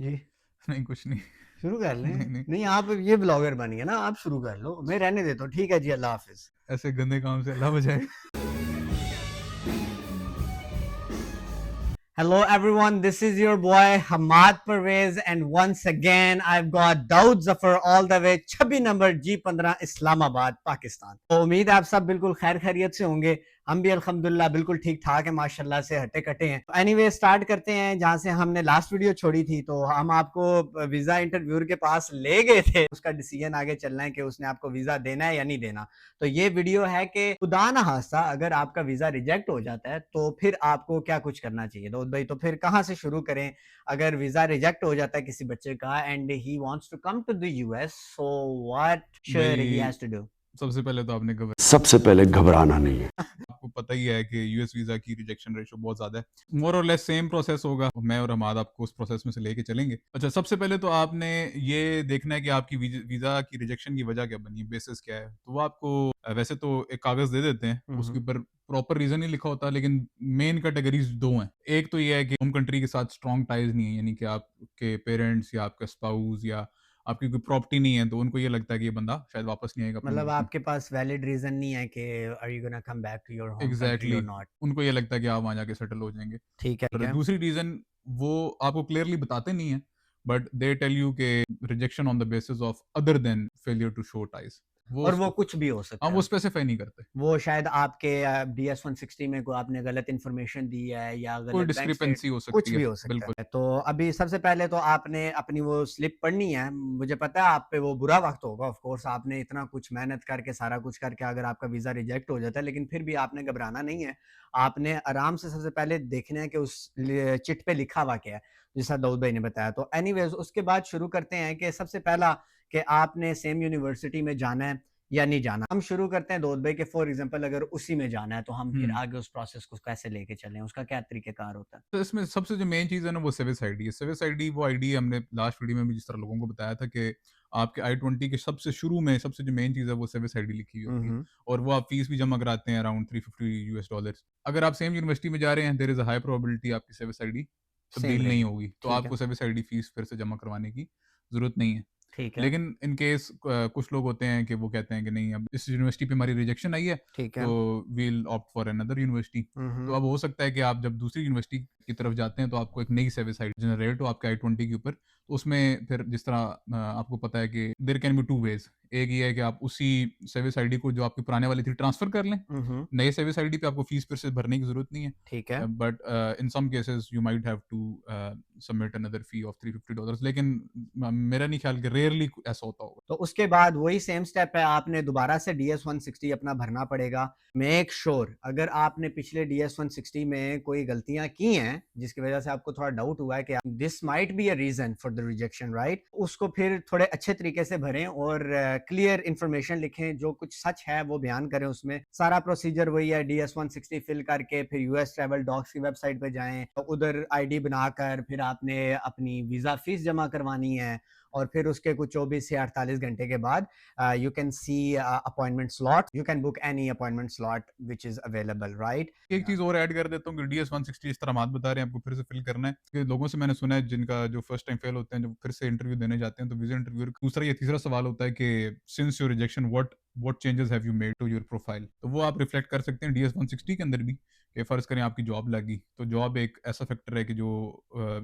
जी। नहीं कुछ नहीं। शुरू कर लें। नहीं नहीं, नहीं, आप ये ब्लॉगर बन गए ना, आप शुरू कर लो, मैं रहने देता हूँ। ठीक है जी, अल्लाह हाफिज। ऐसे गंदे काम से अल्लाह बचाए। Hello everyone, this is your boy Hamad Pervez and once again I've got Daud Zafar all the way 26 number G15 Islamabad Pakistan. तो उम्मीद है आप सब बिल्कुल खैर खैरियत से होंगे। हम भी अल्हम्दुलिल्लाह बिल्कुल ठीक ठाक है, माशाल्लाह से हटे कटे हैं। एनीवे स्टार्ट करते हैं जहां से हमने लास्ट वीडियो छोड़ी थी। तो हम आपको वीजा इंटरव्यूअर के पास ले गए थे, उसका डिसीजन आगे चलना है कि उसने आपको वीजा देना है या नहीं देना। तो ये वीडियो है कि खुदा ना खास्ता अगर आपका वीजा रिजेक्ट हो जाता है तो फिर आपको क्या कुछ करना चाहिए। तो भाई, तो फिर कहाँ से शुरू करें? अगर वीजा रिजेक्ट हो जाता है किसी बच्चे का and he wants to come to the US, so what should he भाई हैज टू डू? सबसे पहले घबराना नहीं है। आपको पता ही है कि यूएस वीजा की रिजेक्शन रेशो बहुत ज्यादा है। मोर और लेस सेम प्रोसेस होगा, मैं और हमाद आपको उस प्रोसेस में से लेके चलेंगे। अच्छा, सबसे पहले तो आपने ये देखना है कि आपकी वीजा की रिजेक्शन की वजह क्या बनी है, बेसिस क्या है। तो वो आपको वैसे तो एक कागज दे देते हैं, उसके ऊपर प्रॉपर रीजन ही लिखा होता है, लेकिन मेन कैटेगरीज दो हैं। एक तो ये है कि होम कंट्री के साथ स्ट्रॉन्ग टाइज नहीं है, यानी कि आपके पेरेंट्स या आपका स्पाउस या आपकी कोई प्रॉपर्टी नहीं है, तो उनको ये लगता है कि ये बंदा शायद वापस नहीं आएगा अपने मतलब मुल्क में। आपके पास वैलिड रीजन नहीं है कि are you gonna come back to your home country exactly और exactly. नॉट? उनको ये लगता है कि आप वहां जाके सेटल हो जाएंगे। ठीक है, ठीक और है। दूसरी रीजन वो आपको क्लियरली बताते नहीं है, बट दे टेल यू के rejection on the basis of other than failure to show ties. वो और वो उसको कुछ भी हो हाँ, सकता वो है। स्पेसिफाई नहीं करते। वो शायद आपके DS-160 में को आपने गलत इन्फॉर्मेशन दी है या कोई गलत बैंक स्टेट, डिस्क्रिपेंसी हो कुछ सकती भी है, हो सकता बिल्कुल। है। तो अभी सबसे पहले तो आपने अपनी वो स्लिप पढ़नी है। मुझे पता है आप पे वो बुरा वक्त होगा, ऑफ कोर्स आपने इतना कुछ मेहनत करके सारा कुछ करके अगर आपका वीजा रिजेक्ट हो जाता है, लेकिन फिर भी आपने घबराना नहीं है। आपने आराम से सबसे पहले देखना है कि उस चिट पे लिखा हुआ क्या है, जैसा दाऊद भाई ने बताया। तो एनीवेज उसके बाद शुरू करते हैं कि सबसे पहला कि आपने सेम यूनिवर्सिटी में जाना है या नहीं जाना। हम शुरू करते हैं दाऊद भाई के, फॉर एग्जांपल अगर उसी में जाना है तो हम फिर हम्म आगे उस प्रोसेस को कैसे लेके चलें, उसका क्या तरीकेकार होता है? तो इसमें सबसे जो मेन चीज़ है ना, वो सर्विस आईडी है। सर्विस आईडी वो आईडी हमने लास्ट वीडियो में भी जिस तरह लोगों को बताया था कि आपके I-20 के सबसे शुरू में सबसे जो मेन चीज़ है वो सर्विस आईडी लिखी हुई होती है। हम्म। और वो आप फीस भी जमा कराते हैं अराउंड $350। अगर आप सेम यूनिवर्सिटी में जा रहे हैं, there is a high probability आपकी सर्विस आईडी सेम तब्दील नहीं रहेगी। होगी, तो ठीक है। आपको सर्विस आईडी फीस फिर से जमा करवाने की जरूरत नहीं है। ठीक है। लेकिन इन केस कुछ लोग होते हैं कि वो कहते हैं कि नहीं, अब इस यूनिवर्सिटी पे हमारी रिजेक्शन आई है, ठीक है। तो we'll opt for another university. तो हम्म। अब हो सकता है कि आप जब दूसरी यूनिवर्सिटी की तरफ जाते हैं तो आपको एक नई सर्विस आईडी जनरेट हो आपके I-20 के ऊपर। तो उसमें फिर जिस तरह आपको पता है कि there can be two ways. एक ये है कि आप उसी सर्विस आईडी को जो आपकी पुराने वाली थी ट्रांसफर कर लें, हम्म। नए सर्विस आईडी पे आपको फीस फिर से भरने की जरूरत नहीं है। ठीक है। But in some cases you might have to submit another fee of $350, लेकिन मेरा नहीं ख्याल कि रेयरली ऐसा होता होगा। तो उसके बाद वही सेम स्टेप है, आपने दोबारा से DS-160 अपना भरना पड़ेगा। मेक श्योर अगर आपने पिछले DS-160 में कोई गलतियां की हैं जिसकी वजह से आपको थोड़ा डाउट हुआ है कि this might be a reason for the rejection, right, उसको फिर थोड़े अच्छे तरीके से भरें और क्लियर इंफॉर्मेशन लिखें, जो कुछ सच है वो बयान करें। उसमें सारा प्रोसीजर वही है, DS-160 फिल करके फिर यूएस ट्रैवल डॉक्स की वेबसाइट पे जाएं, तो उधर आईडी बनाकर फिर आपने अपनी वीजा फीस जमा करवानी है और फिर उसके कुछ 24 से 48 घंटे के बाद you can see appointment slot, you can book any appointment slot which is available, right? एक चीज और ऐड कर देता हूँ कि DS-160 इस तरह बात बता रहे हैं, आपको फिर से फिल करना है। कि लोगों से मैंने सुना है जिनका जो फर्स्ट टाइम फेल होते हैं, जो फिर से इंटरव्यू देने जाते हैं, तो वीजा इंटरव्यू दूसरा या तीसरा सवाल होता है कि since your rejection what changes have you made to your profile. तो वो आप रिफ्लेक्ट कर सकते हैं DS-160 के अंदर भी, कि फर्ज करें आपकी जॉब लगी, तो जॉब एक ऐसा फैक्टर है कि जो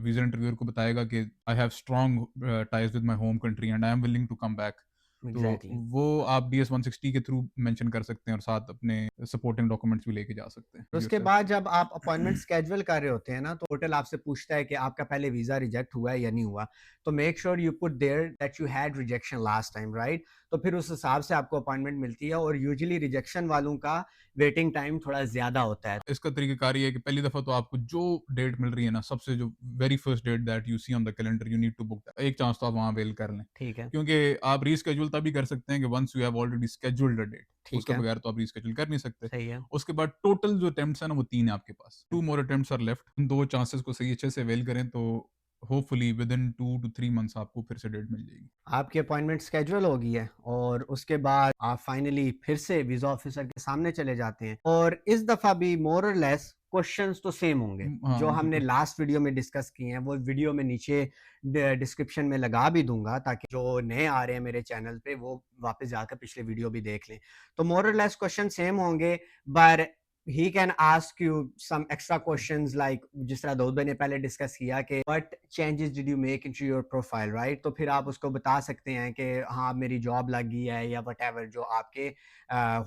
वीजा इंटरव्यूअर को बताएगा कि I have strong ties with my home country and I am willing to come back. तो एग्जैक्टली। वो आप DS-160 के थ्रू मेंशन कर सकते हैं और साथ अपने सपोर्टिंग डॉक्यूमेंट्स भी लेके जा सकते हैं तो उसके योरसेल्फ। बाद जब आप अपॉइंटमेंट स्केड्यूल कर रहे होते हैं ना, तो होटल आपसे पूछता है कि आपका पहले वीजा रिजेक्ट हुआ है या नहीं हुआ। तो make sure you put there that you had rejection last time, right? तो फिर उस हिसाब से आपको अपॉइंटमेंट मिलती है और यूजुअली रिजेक्शन वालों का वेटिंग टाइम थोड़ा ज्यादा होता है। इसका तरीकाकार ये है कि पहली दफा तो आपको जो डेट मिल रही है ना, सबसे जो very first date that you see on the calendar, you need to book that. एक चांस तो आप वहां अवेल कर लें, ठीक है। क्योंकि आप रीस्केड्यूल तभी कर सकते हैं कि once you have already scheduled a date. ठीक उसके है। बगैर तो आप रीस्केड्यूल कर नहीं सकते। सही है। उसके बाद टोटल जो अटेम्प्ट्स है ना, वो 3 है आपके पास। 2 मोर अटेम्प्ट्स आर लेफ्ट। उन 2 चांसेस को सही अच्छे से अवेल करें तो hopefully with in 2 to 3 months आपको फिर से डेट मिल जाएगी। आपकी अपॉइंटमेंट स्केड्यूल हो गई है और उसके बाद आप फाइनली फिर से वीजा ऑफिसर के सामने चले जाते हैं और इस दफा भी मोर और लेस क्वेश्चंस तो सेम होंगे हाँ, जो हमने बिल्कुल। लास्ट वीडियो में डिस्कस किए हैं, वो वीडियो में नीचे डिस्क्रिप्शन में लगा भी दूंगा, ताकि जो नए आ रहे हैं मेरे चैनल पे वो वापस जाकर पिछले वीडियो भी देख लें। तो मोर और लेस क्वेश्चन सेम होंगे, but he can ask you some extra questions, like जिस तरह दाऊद भाई ने पहले डिस्कस किया कि what changes did you make into your profile, right? तो फिर आप उसको बता सकते हैं कि हाँ मेरी जॉब लग गई है, या वट जो आपके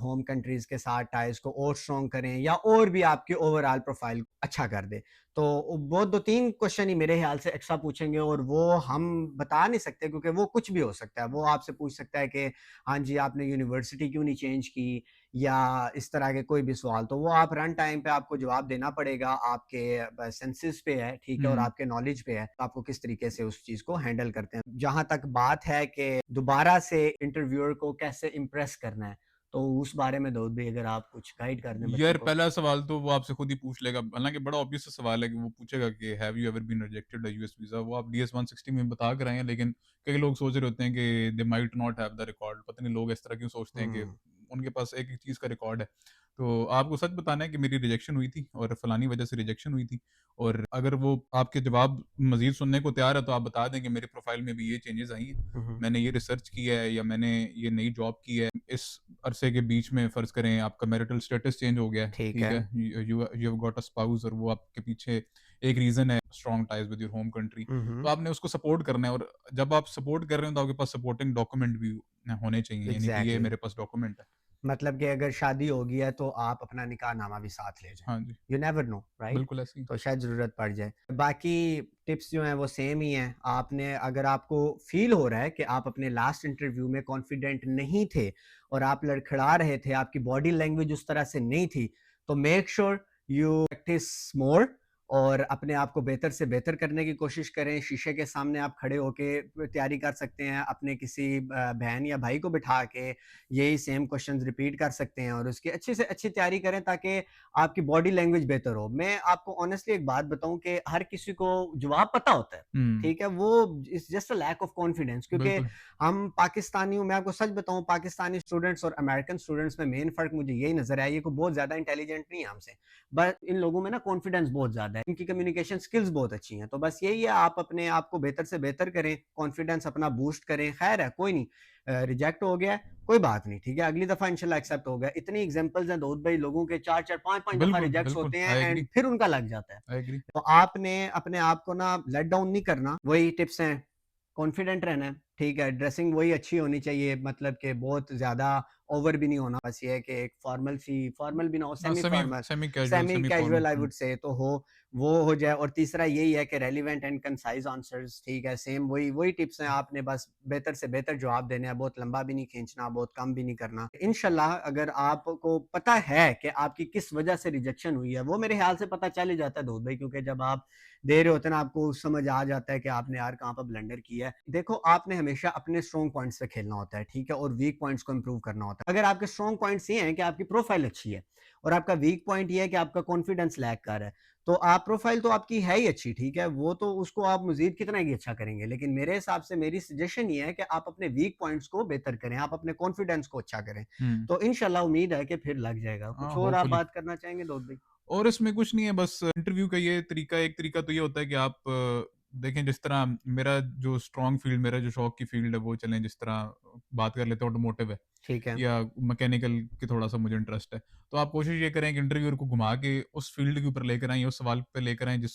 होम कंट्रीज के साथ टाइज को और स्ट्रॉन्ग करें, या और भी आपके ओवरऑल प्रोफाइल अच्छा कर दे। तो वो 2-3 क्वेश्चन ही मेरे ख्याल से एक्स्ट्रा पूछेंगे, और वो हम बता नहीं सकते, क्योंकि वो कुछ भी हो सकता है। वो आपसे पूछ सकता है कि हाँ जी, आपने यूनिवर्सिटी क्यों नहीं चेंज की, या इस तरह के कोई भी सवाल। तो वो आप रन टाइम पे आपको जवाब देना पड़ेगा, आपके सेंसेस पे है, ठीक है, और हुँ। आपके नॉलेज पे है, आपको किस तरीके से उस चीज़ को हैंडल करते हैं। जहाँ तक बात है कि दोबारा से इंटरव्यूअर को कैसे इम्प्रेस करना है, तो उस बारे में दाऊद भाई अगर आप कुछ गाइड कर दें बच्चों यार को। पहला सवाल तो वो आपसे खुद ही पूछ लेगा, हालाँकि बड़ा ऑब्वियस सा सवाल है कि वो पूछेगा कि have you ever been rejected a US visa? वो आप डीएस 160 में बता कर आए हैं, लेकिन कई लोग सोच रहे होते हैं कि they might not have the record. पता नहीं लोग इस तरह क्यों सोचते हैं कि हुँ, उनके पास एक-एक चीज़ का रिकॉर्ड है। तो आपको सच बताना है कि मेरी रिजेक्शन हुई थी और फलानी वजह से रिजेक्शन हुई थी, और अगर वो आपके जवाब मज़ीद सुनने को तैयार है तो आप बता दें कि मेरे प्रोफ़ाइल में भी ये चेंजेज़ आई हैं। हुँ, हुँ। मैंने ये रिसर्च किया है, या मैंने ये नई जॉब की है। इस अरसे के बीच में फ़र्ज़ करें आपका मैरिटल स्टेटस चेंज हो गया है, ठीक ठीक है। है? You have got a spouse, और वो आपके पीछे एक रीज़न है, strong ties with your home country. हुँ, तो हुँ। आपने उसको सपोर्ट करना है, और जब आप सपोर्ट कर रहे हो तो आपके पास सपोर्टिंग डॉक्यूमेंट भी होने चाहिए, यानी कि ये एग्ज़ैक्टली। मेरे पास डॉक्यूमेंट है। मतलब कि अगर शादी हो गई है, तो आप अपना निकाहनामा भी साथ ले जाएँ। हाँ जी, यू नेवर नो, राइट? बिल्कुल ऐसे ही। तो शायद ज़रूरत पड़ जाए। बाकी टिप्स जो हैं वो सेम ही हैं। आपने, अगर आपको फ़ील हो रहा है कि आप अपने लास्ट इंटरव्यू में कॉन्फिडेंट नहीं थे और आप लड़खड़ा रहे थे, आपकी बॉडी लैंग्वेज उस तरह से नहीं थी, तो make sure you practice more, और अपने आप को बेहतर से बेहतर करने की कोशिश करें। शीशे के सामने आप खड़े होके तैयारी कर सकते हैं, अपने किसी बहन या भाई को बिठा के यही सेम क्वेश्चंस रिपीट कर सकते हैं, और उसकी अच्छी से अच्छी तैयारी करें, ताकि आपकी बॉडी लैंग्वेज बेहतर हो। मैं आपको ऑनेस्टली एक बात बताऊं कि हर किसी को जवाब पता होता है, हुँ, ठीक है, वो it's just a lack of confidence, क्योंकि बिल्कुल। हम पाकिस्तानी हूं। मैं आपको सच बताऊं, पाकिस्तानी स्टूडेंट्स और अमेरिकन स्टूडेंट्स में मेन फर्क मुझे यही नजर आया, ये को बहुत ज्यादा इंटेलिजेंट नहीं है हमसे, बट इन लोगों में ना कॉन्फिडेंस बहुत ज्यादा है, इनकी कम्युनिकेशन स्किल्स बहुत अच्छी हैं। तो बस यही है, आप अपने आप को बेहतर से बेहतर करें, कॉन्फिडेंस अपना बूस्ट करें। खैर है, कोई नहीं, रिजेक्ट हो गया है, कोई बात नहीं, ठीक है, अगली दफा इंशाल्लाह एक्सेप्ट होगा। इतनी एग्जांपल्स हैं दाऊद भाई, लोगों के 4-4 5-5 दफा बिल्कुल, रिजेक्ट्स बिल्कुल, होते हैं आई एंड एग्री, फिर उनका लग जाता है। I agree. तो आपने अपने आप को ना लेट डाउन नहीं करना, वही टिप्स हैं, कॉन्फिडेंट रहना है, ठीक है, ड्रेसिंग वही अच्छी होनी चाहिए, मतलब कि बहुत ज़्यादा ओवर भी नहीं होना, बस ये है कि एक फॉर्मल भी ना हो, हाँ, semi formal, semi casual, semi semi formal. Casual I hmm, would say तो हो, वो हो जाए। और तीसरा यही है कि रेलेवेंट एंड कंसाइज़ आंसर्स, ठीक है, सेम वही वही टिप्स हैं, आपने बस बेहतर से बेहतर जवाब देने हैं, बहुत लंबा भी नहीं खींचना, बहुत कम भी नहीं करना। इंशाल्लाह अगर आपको पता है कि आपकी किस वजह से रिजेक्शन हुई है, वो मेरे ख्याल से पता चल ही जाता है दाऊद भाई, क्योंकि जब आप दे रहे होते हैं ना, आपको समझ आ जाता है कि आपने यार कहाँ पर ब्लंडर किया है। देखो, आपने हमेशा अपने स्ट्रॉन्ग पॉइंट्स पे खेलना होता है, ठीक है, और वीक पॉइंट्स को इंप्रूव करना होता है। अगर आपके स्ट्रॉन्ग पॉइंट्स ये हैं कि आपकी प्रोफाइल अच्छी है, और आपका वीक पॉइंट ये है कि आपका कॉन्फिडेंस लैक कर रहा है, तो आप प्रोफाइल तो आपकी है ही अच्छी, ठीक है, वो तो उसको आप मजीद कितना ही अच्छा करेंगे, लेकिन मेरे हिसाब से मेरी सजेशन ये है कि आप अपने वीक पॉइंट्स को बेहतर करें, आप अपने कॉन्फिडेंस को अच्छा करें। हुँ। तो इंशाल्लाह उम्मीद है कि फिर लग जाएगा। हाँ, कुछ और आप होपफुली। बात करना चाहेंगे दाऊद भाई? और इसमें कुछ नहीं है, बस इंटरव्यू का ये तरीका, एक तरीका तो ये होता है कि आप देखें, जिस तरह मेरा जो स्ट्रॉन्ग फील्ड, मेरा जो शौक की फील्ड है वो चलें, जिस तरह बात कर लेते हैं ऑटोमोटिव है, ठीक है। या मैकेनिकल की थोड़ा सा मुझे इंटरेस्ट है। तो आप कोशिश ये करें कि इंटरव्यूअर को घुमा के उस फील्ड के ऊपर लेकर आएँ, उस सवाल पे लेकर आएँ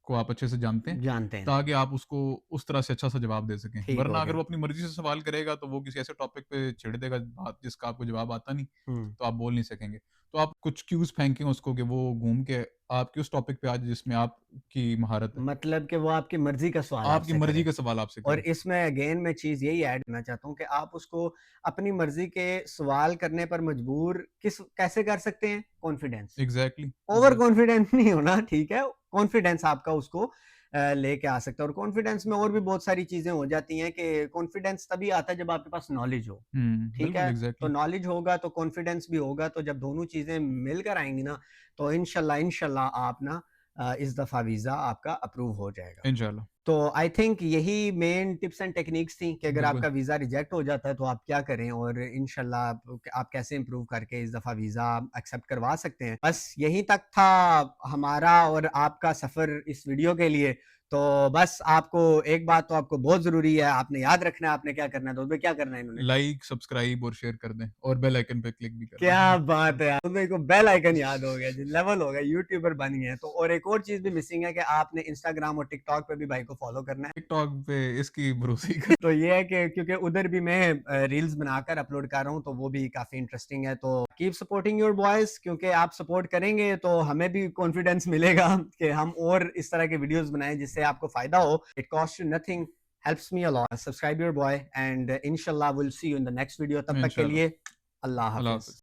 को आप अच्छे से जानते हैं, जानते हैं। ताकि आप उसको उस तरह से अच्छा-सा जवाब दे सकें। ठीक वरना हो अगर गया। वो अपनी मर्ज़ी से सवाल करेगा, तो वो किसी ऐसे टॉपिक पे छेड़ देगा बात जिसका आपको जवाब आता नहीं, हुँ। तो आप बोल नहीं सकेंगे। तो आप कुछ क्यूज़ फेंकें उसको कि वो घूम के आपके उस टॉपिक पे आ जाए जिसमें आपकी महारत है। मतलब कि वो आपकी मर्ज़ी का सवाल आपकी आपसे मर्ज़ी करे। का सवाल आपसे और करे। इसमें अगेन मैं चीज़ यही ऐड करना चाहता हूँ कि आप उसको अपनी मर्ज़ी के सवाल करने पर मजबूर कैसे कर सकते हैं? Confidence. Exactly, over exactly. Confident नहीं होना, ठीक है? कॉन्फिडेंस आपका उसको लेके आ सकता है, और कॉन्फिडेंस में और भी बहुत सारी चीज़ें हो जाती हैं कि कॉन्फिडेंस तभी आता है जब आपके पास नॉलेज हो, हुँ, ठीक बिल्कुल है? तो एग्ज़ैक्टली। नॉलेज होगा तो कॉन्फिडेंस भी होगा, तो जब दोनों चीज़ें मिलकर आएँगी ना, तो इंशाल्लाह इंशाल्लाह आप ना इस दफ़ा वीज़ा आपका अप्रूव हो जाएगा। इंशाल्लाह। तो आई थिंक यही मेन टिप्स एंड टेक्निक्स थी कि अगर बिल्कुल। आपका वीज़ा रिजेक्ट हो जाता है तो आप क्या करें और इंशाल्लाह आप कैसे इम्प्रूव करके इस दफ़ा वीज़ा एक्सेप्ट करवा सकते हैं। बस यहीं तक था हमारा और आपका सफ़र इस वीडियो के लिए। तो बस आपको एक बात तो आपको बहुत ज़रूरी है, आपने याद रखना है आपने क्या करना है। तो उसमें क्या करना है इन्होंने? लाइक, सब्सक्राइब और शेयर कर दें और बेल आइकन पे क्लिक भी कर क्या दें। बात है यार! तो मेरे को बेल आइकन याद हो गया जी, लेवल हो गया, यूट्यूबर बन गए हैं। तो और एक और चीज़ भी मिसिंग है कि आपने इंस्टाग्राम और टिकटॉक पे भी भाई को फॉलो करना है। टिकटॉक पे इसकी भरोसे ही कर। तो ये है कि क्योंकि उधर भी मैं रील्स बनाकर अपलोड कर रहा हूँ तो वो भी काफ़ी इंटरेस्टिंग है। तो कीप सपोर्टिंग योर बॉयज़ क्योंकि आप सपोर्ट करेंगे तो हमें भी कॉन्फिडेंस मिलेगा कि हम और इस तरह के वीडियोज़ बनाएँ जिससे आपको फ़ायदा हो। It cost you nothing, helps me a lot. Subscribe your boy and इंशाल्लाह will see you in the next video. तब तक के इंशाल्लाह। लिए अल्लाह अल्लाह हाफ़िज़। हाफ़िज़।